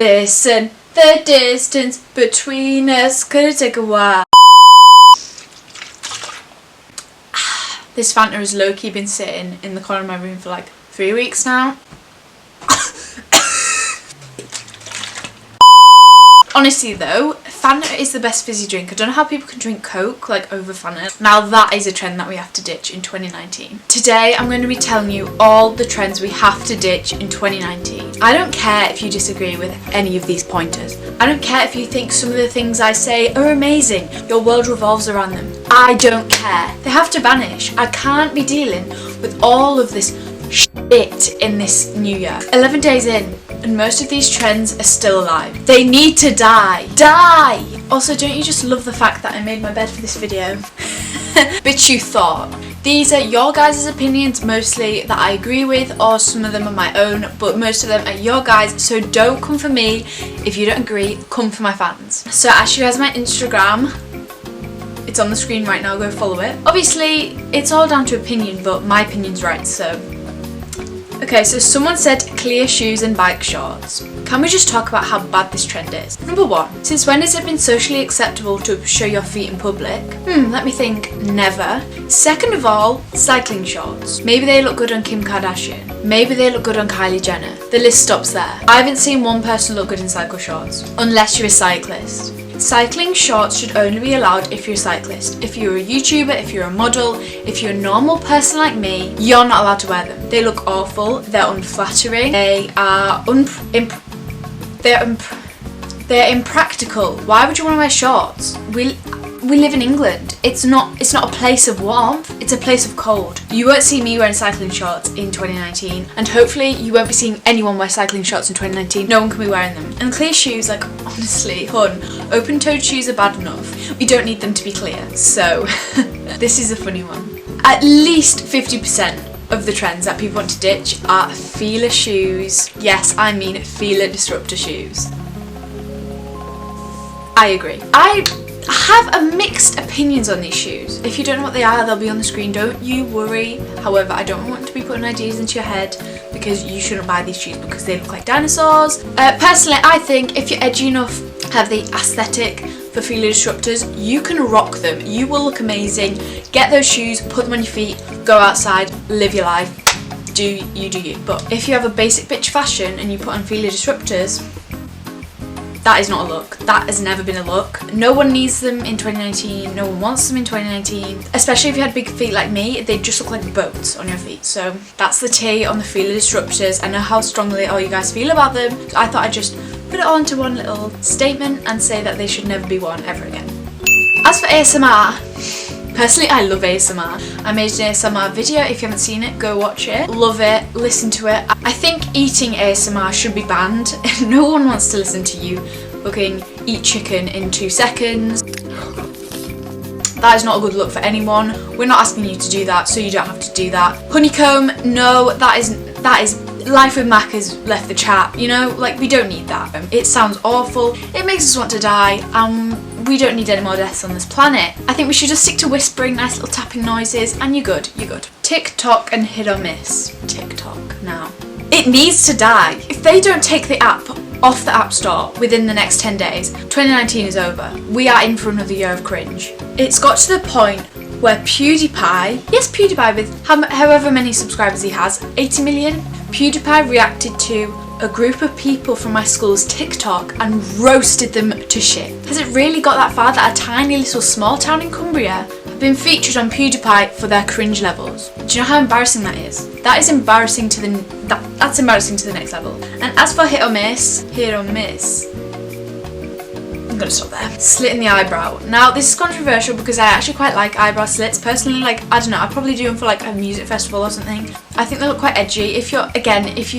Listen, the distance between us could take a while. This Fanta has low-key been sitting in the corner of my room for like 3 weeks now. Honestly though, Fanta is the best fizzy drink. I don't know how people can drink Coke like over Fanta. Now that is a trend that we have to ditch in 2019. Today I'm going to be telling you all the trends we have to ditch in 2019. I don't care if you disagree with any of these pointers. I don't care if you think some of the things I say are amazing. Your world revolves around them. I don't care. They have to vanish. I can't be dealing with all of this shit in this new year. 11 days in, and most of these trends are still alive. They need to die. Die! Also, don't you just love the fact that I made my bed for this video? Bitch, you thought. These are your guys' opinions mostly that I agree with, or some of them are my own, but most of them are your guys, so don't come for me. If you don't agree, come for my fans. So I show you guys my Instagram. It's on the screen right now, go follow it. Obviously, it's all down to opinion, but my opinion's right, so. Okay, so someone said clear shoes and bike shorts. Can we just talk about how bad this trend is? Number one, since when has it been socially acceptable to show your feet in public? Let me think. Never. Second of all, cycling shorts. Maybe they look good on Kim Kardashian. Maybe they look good on Kylie Jenner. The list stops there. I haven't seen one person look good in cycle shorts, unless you're a cyclist. Cycling shorts should only be allowed if you're a cyclist. If you're a YouTuber, if you're a model, if you're a normal person like me, you're not allowed to wear them. They look awful, they're unflattering, they are they're impractical. Why would you want to wear shorts? We live in England. It's not a place of warmth, it's a place of cold. You won't see me wearing cycling shorts in 2019, and hopefully you won't be seeing anyone wear cycling shorts in 2019. No one can be wearing them. And clear shoes, like honestly, hun, open-toed shoes are bad enough. We don't need them to be clear. So this is a funny one. At least 50% of the trends that people want to ditch are feeler shoes. Yes, I mean feeler disruptor shoes. I agree. I have a mixed opinions on these shoes. If you don't know what they are, they'll be on the screen, don't you worry. However, I don't want to be putting ideas into your head because you shouldn't buy these shoes because they look like dinosaurs. Personally, I think if you're edgy enough, have the aesthetic for feeler disruptors, you can rock them. You will look amazing. Get those shoes, put them on your feet, go outside, live your life. Do you. But if you have a basic bitch fashion and you put on feeler disruptors, that is not a look. That has never been a look. No one needs them in 2019. No one wants them in 2019. Especially if you had big feet like me, they just look like boats on your feet. So that's the tea on the feeler disruptors. I know how strongly all you guys feel about them. So I thought I'd just put it all into one little statement and say that they should never be worn ever again. As for ASMR, personally, I love ASMR. I made an ASMR video. If you haven't seen it, go watch it. Love it. Listen to it. I think eating ASMR should be banned. No one wants to listen to you fucking eat chicken in 2 seconds. That is not a good look for anyone. We're not asking you to do that, so you don't have to do that. Honeycomb, no, that is Life with Mac has left the chat, you know, like we don't need that. It sounds awful. It makes us want to die. We don't need any more deaths on this planet. I think we should just stick to whispering, nice little tapping noises, and you're good, you're good. TikTok and hit or miss. TikTok now. It needs to die. If they don't take the app off the App Store within the next 10 days, 2019 is over. We are in for another year of cringe. It's got to the point where PewDiePie, yes PewDiePie with however many subscribers he has, 80 million, PewDiePie reacted to a group of people from my school's TikTok and roasted them to shit. Has it really got that far that a tiny little small town in Cumbria have been featured on PewDiePie for their cringe levels? Do you know how embarrassing that is? That is embarrassing to that's embarrassing to the next level. And as for hit or miss, I'm gonna stop there. Slit in the eyebrow. Now this is controversial because I actually quite like eyebrow slits. Personally, like, I don't know, I'd probably do them for like a music festival or something. I think they look quite edgy. If you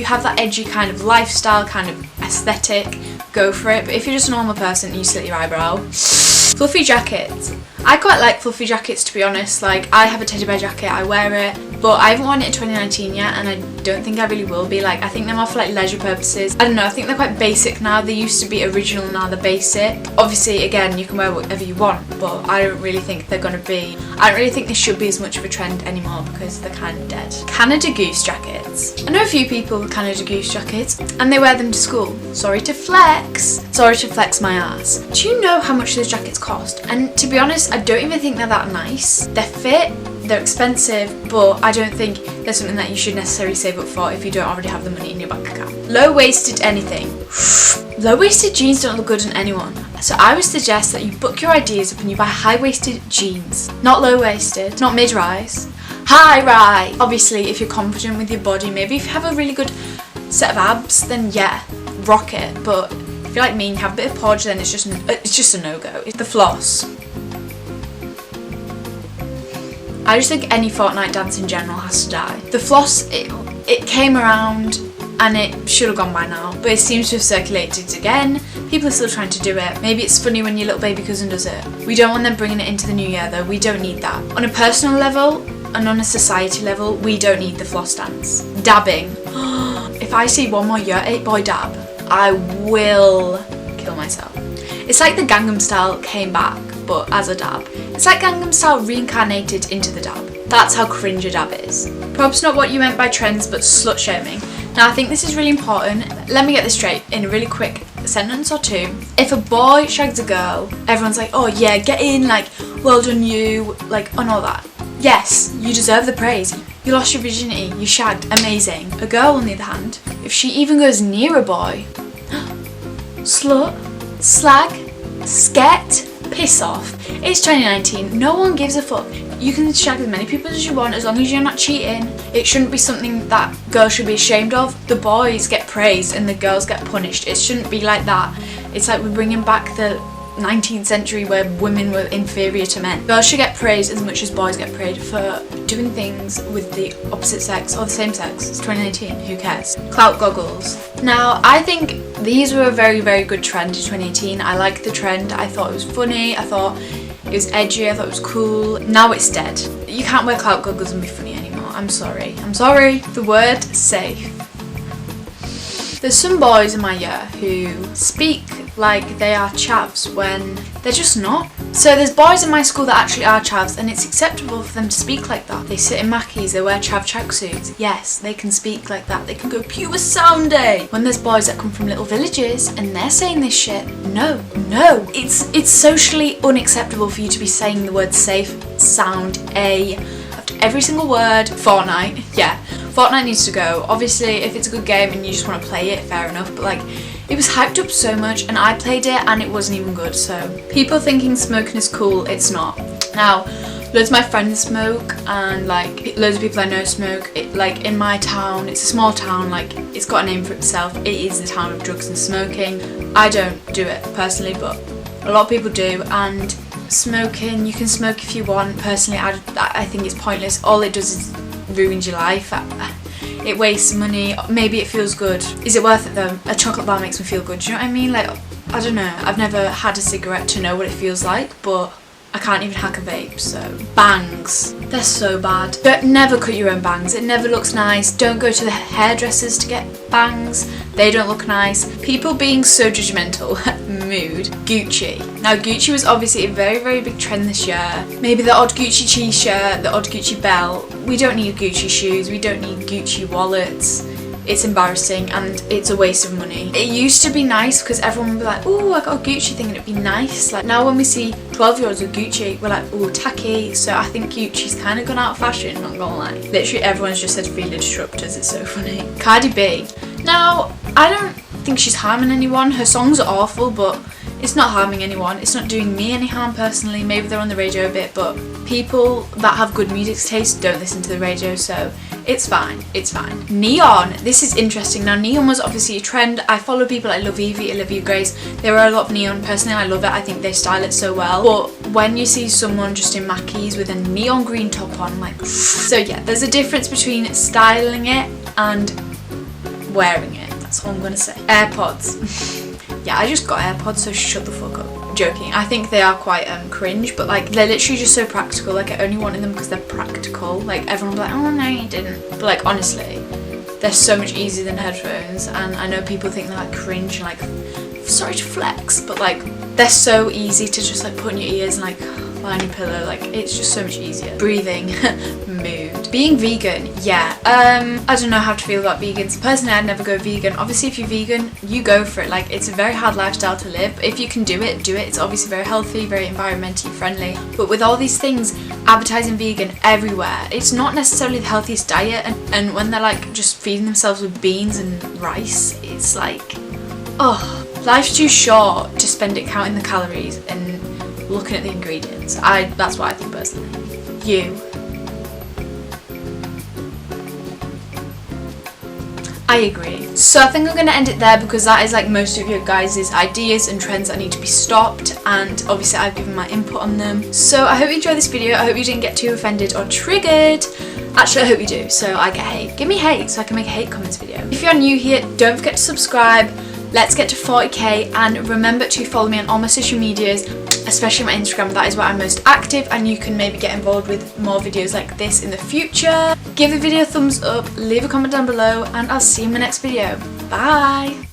have that edgy kind of lifestyle, kind of aesthetic, go for it. But if you're just a normal person and you slit your eyebrow, fluffy jackets. I quite like fluffy jackets, to be honest. Like, I have a teddy bear jacket, I wear it. but I haven't worn it in 2019 yet, and I don't think I really will be. Like, I think they're more for like leisure purposes. I don't know, I think they're quite basic now. They used to be original, now they're basic. Obviously, again, you can wear whatever you want, but I don't really think they're gonna be, I don't really think they should be as much of a trend anymore because they're kind of dead. Canada Goose jackets. I know a few people with Canada Goose jackets, and they wear them to school. Sorry to flex my ass. Do you know how much those jackets cost? And to be honest, I don't even think they're that nice. They're fit, they're expensive, but I don't think they're something that you should necessarily save up for if you don't already have the money in your bank account. Low-waisted anything. Low-waisted jeans don't look good on anyone. So I would suggest that you book your ideas up and you buy high-waisted jeans. Not low-waisted, not mid-rise. High-rise. Obviously, if you're confident with your body, maybe if you have a really good set of abs, then yeah, rock it. But if you're like me and you have a bit of podge, then it's just a no-go. It's the floss. I just think any Fortnite dance in general has to die. The floss, it came around and it should have gone by now, but it seems to have circulated again. People are still trying to do it. Maybe it's funny when your little baby cousin does it. We don't want them bringing it into the new year though. We don't need that. On a personal level and on a society level, we don't need the floss dance. Dabbing. If I see one more year 8 boy dab, I will kill myself. It's like the Gangnam Style came back, but as a dab. It's like Gangnam Style reincarnated into the dab. That's how cringe a dab is. Perhaps not what you meant by trends, but slut shaming. Now I think this is really important. Let me get this straight in a really quick sentence or two. If a boy shags a girl, everyone's like, oh yeah, get in, like, well done you, like, and all that. Yes, you deserve the praise. You lost your virginity, you shagged, amazing. A girl, on the other hand, if she even goes near a boy, slut, slag, sket, piss off. It's 2019, no one gives a fuck. You can shag as many people as you want as long as you're not cheating. It shouldn't be something that girls should be ashamed of. The boys get praised and the girls get punished. It shouldn't be like that. It's like we're bringing back the 19th century where women were inferior to men. Girls should get praised as much as boys get praised for doing things with the opposite sex or the same sex. It's 2019, who cares? Clout goggles. Now, I think these were a very, very good trend in 2018. I liked the trend. I thought it was funny. I thought it was edgy. I thought it was cool. Now it's dead. You can't wear clout goggles and be funny anymore. I'm sorry. I'm sorry. The word safe. There's some boys in my year who speak like they are chavs when they're just not. So there's boys in my school that actually are chavs, and it's acceptable for them to speak like that. They sit in Mackies, they wear chav tracksuits. Yes, they can speak like that. They can go pure sounding. When there's boys that come from little villages and they're saying this shit, no. It's socially unacceptable for you to be saying the word safe, sound, a after every single word. Fortnite, yeah. Fortnite needs to go. Obviously, if it's a good game and you just want to play it, fair enough, but like, it was hyped up so much and I played it and it wasn't even good, so people thinking smoking is cool, it's not. Now, loads of my friends smoke and like loads of people I know smoke. Like in my town, it's a small town, like it's got a name for itself. It is the town of drugs and smoking. I don't do it personally, but a lot of people do, and smoking, you can smoke if you want. Personally, I think it's pointless. All it does is ruins your life. It wastes money. Maybe it feels good. Is it worth it though? A chocolate bar makes me feel good. Do you know what I mean? Like, I don't know. I've never had a cigarette to know what it feels like, but I can't even hack a vape, so. Bangs. They're so bad. Never cut your own bangs. It never looks nice. Don't go to the hairdressers to get bangs. They don't look nice. People being so judgmental. Mood. Gucci. Now, Gucci was obviously a very, very big trend this year. Maybe the odd Gucci t-shirt, the odd Gucci belt. We don't need Gucci shoes. We don't need Gucci wallets. It's embarrassing and it's a waste of money. It used to be nice because everyone would be like, oh, I got a Gucci thing and it'd be nice. Like now when we see 12-year-olds with Gucci, we're like, oh, tacky. So I think Gucci's kind of gone out of fashion, not gonna lie. Literally everyone's just said Villa Disruptors, it's so funny. Cardi B. Now, I don't think she's harming anyone. Her songs are awful, but it's not harming anyone. It's not doing me any harm personally. Maybe they're on the radio a bit, but people that have good music taste don't listen to the radio, so it's fine. It's fine. Neon. This is interesting. Now, neon was obviously a trend. I follow people like Love Evie, Olivia Grace. There are a lot of neon. Personally, I love it. I think they style it so well. But when you see someone just in Mackies with a neon green top on, I'm like, so yeah, there's a difference between styling it and wearing it. That's all I'm gonna say. AirPods. Yeah, I just got AirPods, so shut the fuck up. joking. I think they are quite cringe, but like they're literally just so practical. Like I only wanted them because they're practical. Like everyone will be like, oh no you didn't, but like honestly they're so much easier than headphones. And I know people think they're like cringe and like, sorry to flex, but like they're so easy to just like put in your ears and like lie on your pillow. Like it's just so much easier. Breathing. Mood. Being vegan, yeah, I don't know how to feel about vegans. Personally, I'd never go vegan. Obviously if you're vegan, you go for it. Like it's a very hard lifestyle to live. If you can do it, do it. It's obviously very healthy, very environmentally friendly, but with all these things advertising vegan everywhere, it's not necessarily the healthiest diet. And when they're like just feeding themselves with beans and rice, it's like, oh, life's too short to spend it counting the calories and looking at the ingredients. That's what I think personally. You. I agree. So I think I'm going to end it there because that is like most of your guys' ideas and trends that need to be stopped, and obviously I've given my input on them. So I hope you enjoyed this video. I hope you didn't get too offended or triggered. Actually I hope you do, so I get hate. Give me hate so I can make a hate comments video. If you're new here, don't forget to subscribe. Let's get to 40k, and remember to follow me on all my social medias, especially my Instagram. That is where I'm most active, and you can maybe get involved with more videos like this in the future. Give the video a thumbs up, leave a comment down below, and I'll see you in my next video. Bye!